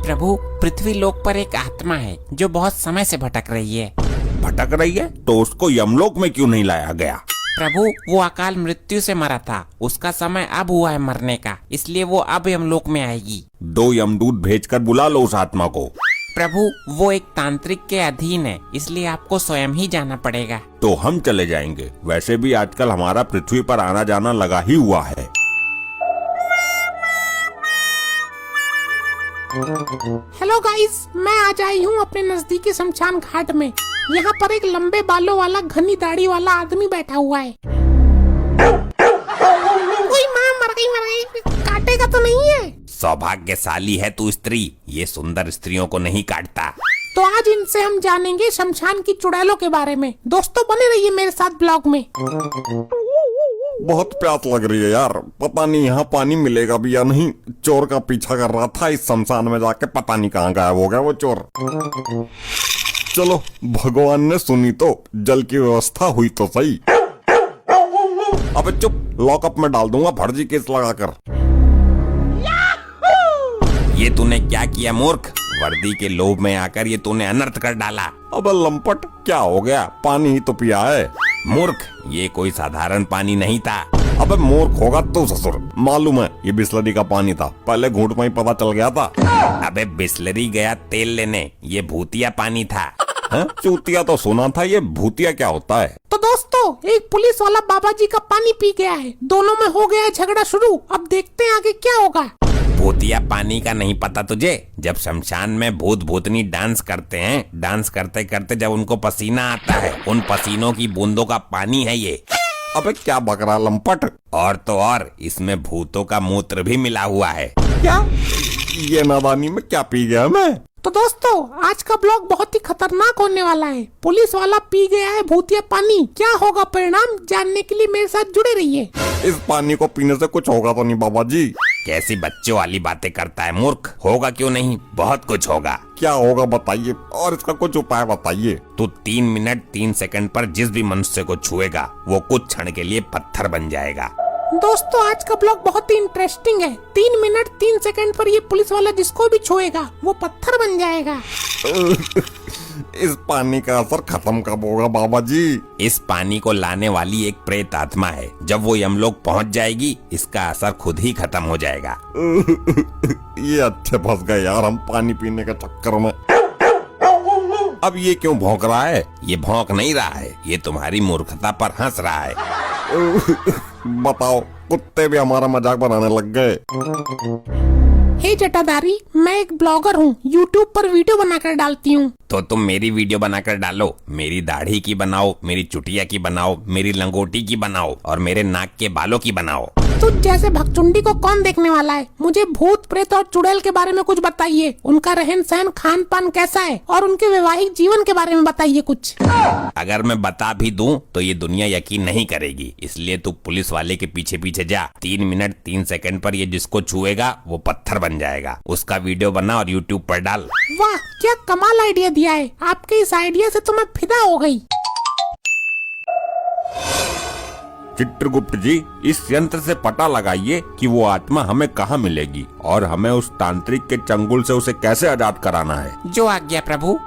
प्रभु, पृथ्वी लोक पर एक आत्मा है जो बहुत समय से भटक रही है। भटक रही है तो उसको यमलोक में क्यों नहीं लाया गया? प्रभु, वो अकाल मृत्यु से मरा था, उसका समय अब हुआ है मरने का, इसलिए वो अब यमलोक में आएगी। 2 यमदूत भेजकर बुला लो उस आत्मा को। प्रभु, वो एक तांत्रिक के अधीन है, इसलिए आपको स्वयं ही जाना पड़ेगा। तो हम चले जाएंगे, वैसे भी आजकल हमारा पृथ्वी पर आना जाना लगा ही हुआ है। हेलो गाइस, मैं आज आई हूँ अपने नजदीकी शमशान घाट में। यहाँ पर एक लंबे बालों वाला घनी दाढ़ी वाला आदमी बैठा हुआ है। कोई माँ मर गई, काटेगा तो नहीं है? सौभाग्यशाली है तू स्त्री, ये सुंदर स्त्रियों को नहीं काटता। तो आज इनसे हम जानेंगे शमशान की चुड़ैलों के बारे में। दोस्तों बने रहिए मेरे साथ ब्लॉग में। बहुत प्यास लग रही है यार, पता नहीं यहाँ पानी मिलेगा भी या नहीं। चोर का पीछा कर रहा था इस शमशान में जाके, पता नहीं कहाँ गायब हो गया वो चोर। चलो, भगवान ने सुनी तो जल की व्यवस्था हुई तो सही। अबे चुप, लॉकअप में डाल दूंगा फर्जी केस लगाकर। ये तूने क्या किया मूर्ख? वर्दी के लोभ में आकर ये तूने अनर्थ कर डाला। अब लंपट, क्या हो गया? पानी ही तो पिया है। मूर्ख, ये कोई साधारण पानी नहीं था। अबे मूर्ख होगा तो ससुर, मालूम है ये बिस्लरी का पानी था, पहले घूंट में ही पता चल गया था। अबे बिस्लरी गया तेल लेने, ये भूतिया पानी था। चूतिया तो सुना था, ये भूतिया क्या होता है? तो दोस्तों, एक पुलिस वाला बाबा जी का पानी पी गया है, दोनों में हो गया है झगड़ा शुरू। अब देखते हैं आगे क्या होगा। भूतिया पानी का नहीं पता तुझे? जब शमशान में भूत भूतनी डांस करते हैं, डांस करते करते जब उनको पसीना आता है, उन पसीनों की बूंदों का पानी है ये। अबे क्या बकरा लंपट, और तो और इसमें भूतों का मूत्र भी मिला हुआ है। क्या? ये नादानी में क्या पी गया मैं? तो दोस्तों, आज का ब्लॉग बहुत ही खतरनाक होने वाला है। पुलिस वाला पी गया है भूतिया पानी, क्या होगा परिणाम जानने के लिए मेरे साथ जुड़े रहिए। इस पानी को पीने से कुछ होगा तो नहीं बाबा जी? कैसी बच्चों वाली बातें करता है मूर्ख, होगा क्यों नहीं, बहुत कुछ होगा। क्या होगा बताइए, और इसका कुछ उपाय बताइए। तू 3 मिनट 3 सेकंड पर जिस भी मनुष्य को छुएगा वो कुछ क्षण के लिए पत्थर बन जाएगा। दोस्तों, आज का ब्लॉग बहुत ही इंटरेस्टिंग है। 3 मिनट 3 सेकंड पर ये पुलिस वाला जिसको भी छुएगा वो पत्थर बन जाएगा। इस पानी का असर खत्म कब होगा बाबा जी? इस पानी को लाने वाली एक प्रेत आत्मा है, जब वो यमलोक पहुंच जाएगी इसका असर खुद ही खत्म हो जाएगा। ये अच्छे फंस गए यार हम पानी पीने के चक्कर में। अब ये क्यों भौंक रहा है? ये भौंक नहीं रहा है, ये तुम्हारी मूर्खता पर हंस रहा है। बताओ, कुत्ते भी हमारा मजाक बनाने लग गए। हे जटाधारी, मैं एक ब्लॉगर हूँ, यूट्यूब पर वीडियो बनाकर डालती हूँ। तो तुम मेरी वीडियो बनाकर डालो, मेरी दाढ़ी की बनाओ, मेरी चुटिया की बनाओ, मेरी लंगोटी की बनाओ और मेरे नाक के बालों की बनाओ। तुझ जैसे भगचुंडी को कौन देखने वाला है? मुझे भूत प्रेत और चुड़ैल के बारे में कुछ बताइए। उनका रहन सहन खान पान कैसा है और उनके वैवाहिक जीवन के बारे में बताइए कुछ। अगर मैं बता भी दूं तो ये दुनिया यकीन नहीं करेगी, इसलिए तू पुलिस वाले के पीछे पीछे जा। 3 मिनट 3 सेकंड पर ये जिसको छुएगा वो पत्थर बन जाएगा। उसका वीडियो बना और यूट्यूब पर डाल। वाह, क्या कमाल आइडिया दिया है। आपके इस आइडिया से तो मैं फिदा हो गई। चित्रगुप्त जी, इस यंत्र से पता लगाइए कि वो आत्मा हमें कहाँ मिलेगी और हमें उस तांत्रिक के चंगुल से उसे कैसे आजाद कराना है। जो आज्ञा प्रभु।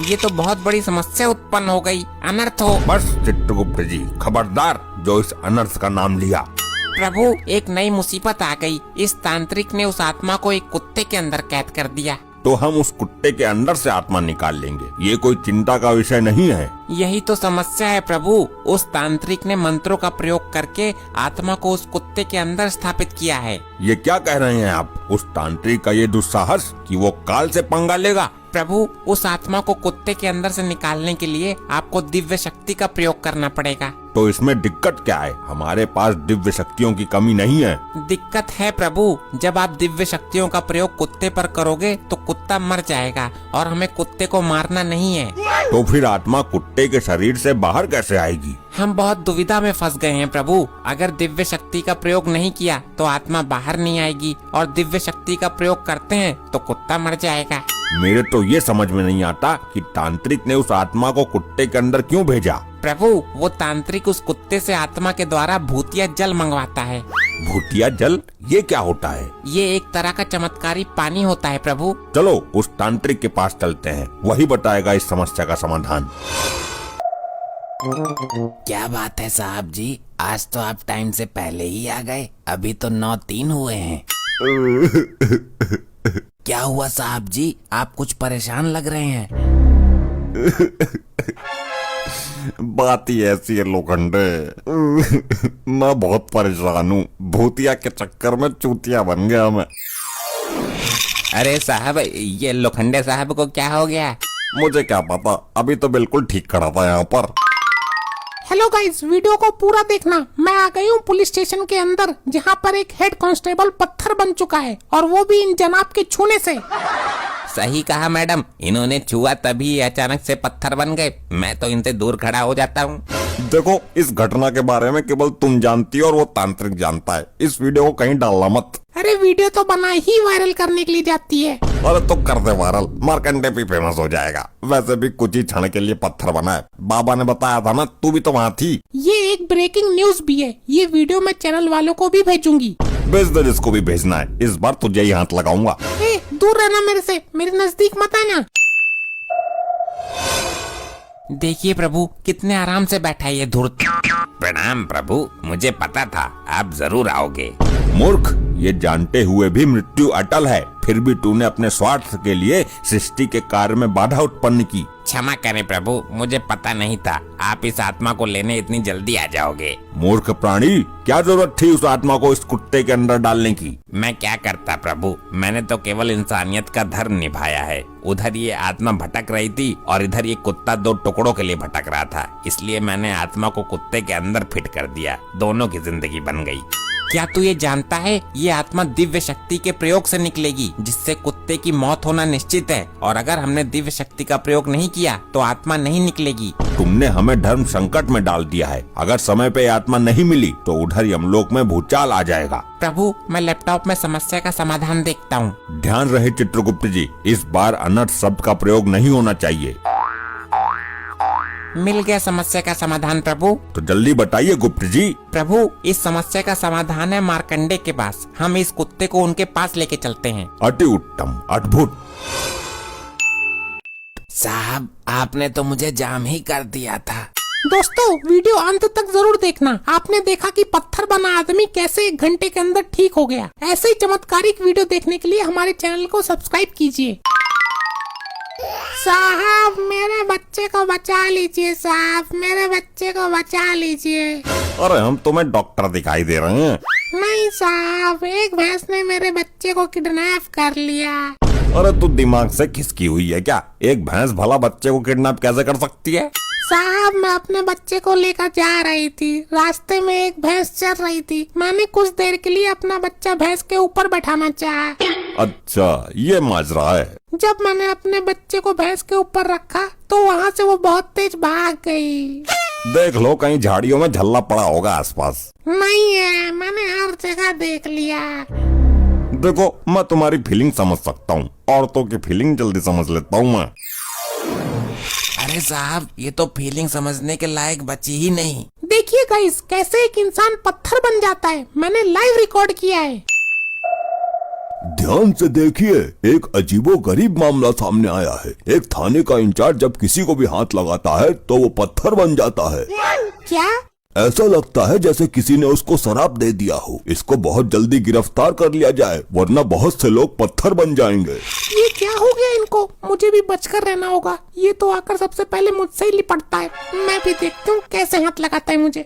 ये तो बहुत बड़ी समस्या उत्पन्न हो गई, अनर्थ हो। बस चित्रगुप्त जी, खबरदार जो इस अनर्थ का नाम लिया। प्रभु, एक नई मुसीबत आ गई। इस तांत्रिक ने उस आत्मा को एक कुत्ते के अंदर कैद कर दिया। तो हम उस कुत्ते के अंदर से आत्मा निकाल लेंगे, ये कोई चिंता का विषय नहीं है। यही तो समस्या है प्रभु। उस तांत्रिक ने मंत्रों का प्रयोग करके आत्मा को उस कुत्ते के अंदर स्थापित किया है। ये क्या कह रहे हैं आप? उस तांत्रिक का ये दुस्साहस कि वो काल से पंगा लेगा। प्रभु, उस आत्मा को कुत्ते के अंदर से निकालने के लिए आपको दिव्य शक्ति का प्रयोग करना पड़ेगा। तो इसमें दिक्कत क्या है? हमारे पास दिव्य शक्तियों की कमी नहीं है। दिक्कत है प्रभु, जब आप दिव्य शक्तियों का प्रयोग कुत्ते पर करोगे तो कुत्ता मर जाएगा और हमें कुत्ते को मारना नहीं है। तो फिर आत्मा कुत्ते के शरीर से बाहर कैसे आएगी? हम बहुत दुविधा में फंस गए हैं प्रभु। अगर दिव्य शक्ति का प्रयोग नहीं किया तो आत्मा बाहर नहीं आएगी और दिव्य शक्ति का प्रयोग करते हैं तो कुत्ता मर जाएगा। मेरे तो ये समझ में नहीं आता कि तांत्रिक ने उस आत्मा को कुत्ते के अंदर क्यों भेजा। प्रभु वो तांत्रिक उस कुत्ते से आत्मा के द्वारा भूतिया जल मंगवाता है। भूतिया जल, ये क्या होता है? ये एक तरह का चमत्कारी पानी होता है प्रभु। चलो उस तांत्रिक के पास चलते हैं, वही बताएगा इस समस्या का समाधान। क्या बात है साहब जी, आज तो आप टाइम से पहले ही आ गए। अभी तो 9:03 हुए हैं। क्या हुआ साहब जी, आप कुछ परेशान लग रहे हैं। बात ही ऐसी है लोखंडे, मैं बहुत परेशान हूँ। भूतिया के चक्कर में चूतिया बन गया मैं। अरे साहब, ये लोखंडे साहब को क्या हो गया। मुझे क्या पता, अभी तो बिल्कुल ठीक खड़ा था यहाँ पर। हेलो गाइस, वीडियो को पूरा देखना। मैं आ गई हूँ पुलिस स्टेशन के अंदर, जहाँ पर एक हेड कांस्टेबल पत्थर बन चुका है, और वो भी इन जनाब के छूने से। सही कहा मैडम, इन्होंने छुआ तभी अचानक से पत्थर बन गए। मैं तो इनसे दूर खड़ा हो जाता हूँ। देखो, इस घटना के बारे में केवल तुम जानती हो और वो तांत्रिक जानता है। इस वीडियो को कहीं डालना मत। अरे वीडियो तो बना ही वायरल करने के लिए जाती है। अरे तो कर दे वायरल, मार्कंडे भी फेमस हो जाएगा। वैसे भी कुछ ही क्षण के लिए पत्थर बना है, बाबा ने बताया था ना, तू भी तो वहाँ थी। ये एक ब्रेकिंग न्यूज भी है। ये वीडियो मैं चैनल वालों को भी भेजूंगी। भेज दे जिसको भी भेजना है, इस बार तुझे ही हाथ लगाऊंगा। दूर रहना मेरे से, मेरे नजदीक मत आना। देखिए प्रभु, कितने आराम से बैठा है ये धूर्त। प्रणाम प्रभु, मुझे पता था आप जरूर आओगे। मूर्ख, ये जानते हुए भी मृत्यु अटल है, फिर भी तूने अपने स्वार्थ के लिए सृष्टि के कार्य में बाधा उत्पन्न की। क्षमा करें प्रभु, मुझे पता नहीं था आप इस आत्मा को लेने इतनी जल्दी आ जाओगे। मूर्ख प्राणी, क्या जरूरत थी उस आत्मा को इस कुत्ते के अंदर डालने की? मैं क्या करता प्रभु, मैंने तो केवल इंसानियत का धर्म निभाया है। उधर ये आत्मा भटक रही थी और इधर ये कुत्ता दो टुकड़ों के लिए भटक रहा था, इसलिए मैंने आत्मा को कुत्ते के अंदर फिट कर दिया। दोनों की जिंदगी बन गई। क्या तू ये जानता है, ये आत्मा दिव्य शक्ति के प्रयोग से निकलेगी, जिससे कुत्ते की मौत होना निश्चित है। और अगर हमने दिव्य शक्ति का प्रयोग नहीं किया तो आत्मा नहीं निकलेगी। तुमने हमें धर्म संकट में डाल दिया है। अगर समय पे आत्मा नहीं मिली तो उधर यमलोक में भूचाल आ जाएगा। प्रभु, मैं लैपटॉप में समस्या का समाधान देखता हूँ। ध्यान रहे चित्रगुप्त जी, इस बार अनर्थ शब्द का प्रयोग नहीं होना चाहिए। मिल गया समस्या का समाधान प्रभु। तो जल्दी बताइए गुप्त जी। प्रभु, इस समस्या का समाधान है मार्कंडे के पास। हम इस कुत्ते को उनके पास लेके चलते हैं। अति उत्तम, अद्भुत। साहब, आपने तो मुझे जाम ही कर दिया था। दोस्तों, वीडियो अंत तक जरूर देखना। आपने देखा कि पत्थर बना आदमी कैसे 1 घंटे के अंदर ठीक हो गया। ऐसे ही चमत्कारिक वीडियो देखने के लिए हमारे चैनल को सब्सक्राइब कीजिए। साहब, मेरे बच्चे को बचा लीजिए। साहब, मेरे बच्चे को बचा लीजिए। अरे हम तुम्हें डॉक्टर दिखाई दे रहे हैं। नहीं साहब, एक भैंस ने मेरे बच्चे को किडनैप कर लिया। अरे तू दिमाग से खिसकी हुई है क्या? एक भैंस भला बच्चे को किडनैप कैसे कर सकती है? साहब, मैं अपने बच्चे को लेकर जा रही थी। रास्ते में एक भैंस चल रही थी। मैंने कुछ देर के लिए अपना बच्चा भैंस के ऊपर बैठाना चाहा। अच्छा, ये माजरा है। जब मैंने अपने बच्चे को भैंस के ऊपर रखा तो वहाँ से वो बहुत तेज भाग गई। देख लो, कहीं झाड़ियों में झल्ला पड़ा होगा आसपास। नहीं है, मैंने हर जगह देख लिया। देखो, मैं तुम्हारी फीलिंग समझ सकता हूँ। औरतों की फीलिंग जल्दी समझ लेता हूँ मैं। अरे साहब, ये तो फीलिंग समझने के लायक बची ही नहीं। देखिए गाइस, कैसे एक इंसान पत्थर बन जाता है। मैंने लाइव रिकॉर्ड किया है। ध्यान से देखिए, एक अजीबोगरीब मामला सामने आया है। एक थाने का इंचार्ज जब किसी को भी हाथ लगाता है तो वो पत्थर बन जाता है। क्या? ऐसा लगता है जैसे किसी ने उसको शराब दे दिया हो। इसको बहुत जल्दी गिरफ्तार कर लिया जाए, वरना बहुत से लोग पत्थर बन जाएंगे। ये क्या हो गया इनको? मुझे भी बचकर रहना होगा। ये तो आकर सबसे पहले मुझसे ही लिपटता है। मैं भी देखती हूँ कैसे हाथ लगाता है मुझे।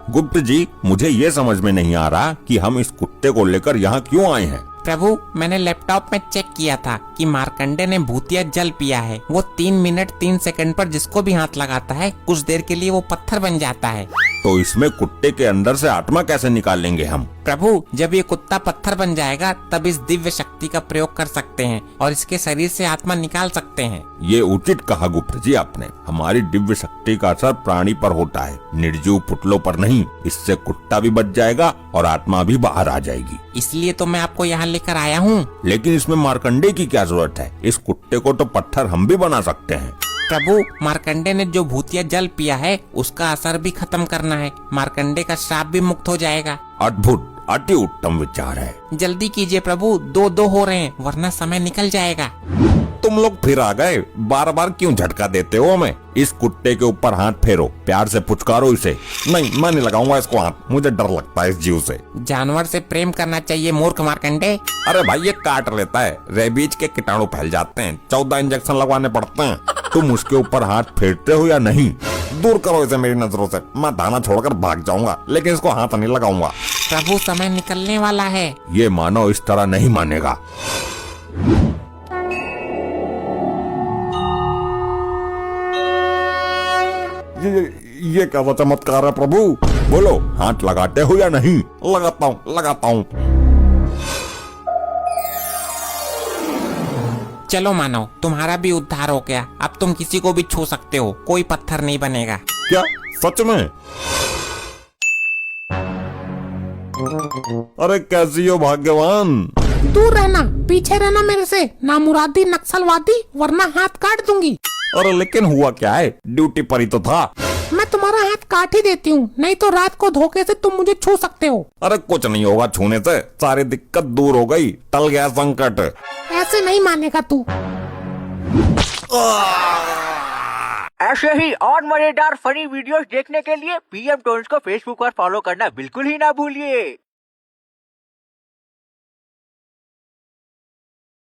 गुप्त जी, मुझे ये समझ में नहीं आ रहा कि हम इस कुत्ते को लेकर यहाँ क्यों आए हैं। प्रभु, मैंने लैपटॉप में चेक किया था कि मार्कंडे ने भूतिया जल पिया है। वो 3 मिनट 3 सेकंड पर जिसको भी हाथ लगाता है, कुछ देर के लिए वो पत्थर बन जाता है। तो इसमें कुत्ते के अंदर से आत्मा कैसे निकालेंगे हम? प्रभु, जब ये कुत्ता पत्थर बन जाएगा तब इस दिव्य शक्ति का प्रयोग कर सकते हैं और इसके शरीर से आत्मा निकाल सकते हैं। ये उचित कहा गुप्त जी आपने। हमारी दिव्य शक्ति का असर प्राणी पर होता है, निर्जीव पुतलों पर नहीं। इससे कुत्ता भी बच जाएगा और आत्मा भी बाहर आ जाएगी। इसलिए तो मैं आपको यहाँ लेकर आया हूँ। लेकिन इसमें मार्कंडे की क्या जरूरत है? इस कुत्ते को तो पत्थर हम भी बना सकते हैं। प्रभु, मार्कंडे ने जो भूतिया जल पिया है उसका असर भी खत्म करना है। मार्कंडे का श्राप भी मुक्त हो जाएगा। अद्भुत, अति उत्तम विचार है। जल्दी कीजिए प्रभु, 2-2 हो रहे हैं वरना समय निकल जाएगा। तुम लोग फिर आ गए, बार बार क्यों झटका देते हो हमें? इस कुत्ते के ऊपर हाथ फेरो, प्यार से पुचकारो इसे। नहीं, मैं नहीं लगाऊंगा इसको हाथ, मुझे डर लगता है इस जीव से। जानवर से प्रेम करना चाहिए मूर्ख मार्कंडे। अरे भाई, ये काट लेता है, रेबीज के कीटाणु फैल जाते हैं, 14 इंजेक्शन लगवाने पड़ते हैं। तुम उसके ऊपर हाथ फेरते हो या नहीं? दूर करो इसे मेरी नजरों से, मैं दाना छोड़कर भाग जाऊंगा, लेकिन इसको हाथ नहीं लगाऊंगा। प्रभु, समय निकलने वाला है। ये मानव इस तरह नहीं मानेगा। ये क्या चमत्कार है प्रभु? बोलो, हाथ लगाते हो या नहीं? लगाता हूँ, लगाता हूँ। चलो मानव, तुम्हारा भी उद्धार हो गया। अब तुम किसी को भी छू सकते हो, कोई पत्थर नहीं बनेगा। क्या सच में? अरे कैसी हो भाग्यवान। दूर रहना, पीछे रहना मेरे से, नामुरादी नक्सलवादी, वरना हाथ काट दूंगी। अरे लेकिन हुआ क्या है? ड्यूटी पर ही तो था। मैं तुम्हारा हाथ काट ही देती हूँ, नहीं तो रात को धोखे से तुम मुझे छू सकते हो। अरे कुछ नहीं होगा छूने से, सारी दिक्कत दूर हो गई, टल गया संकट। ऐसे नहीं मानेगा तू। ऐसे ही और मजेदार फनी वीडियोस देखने के लिए पीएम टोन्स को फेसबुक पर फॉलो करना बिल्कुल ही ना भूलिए।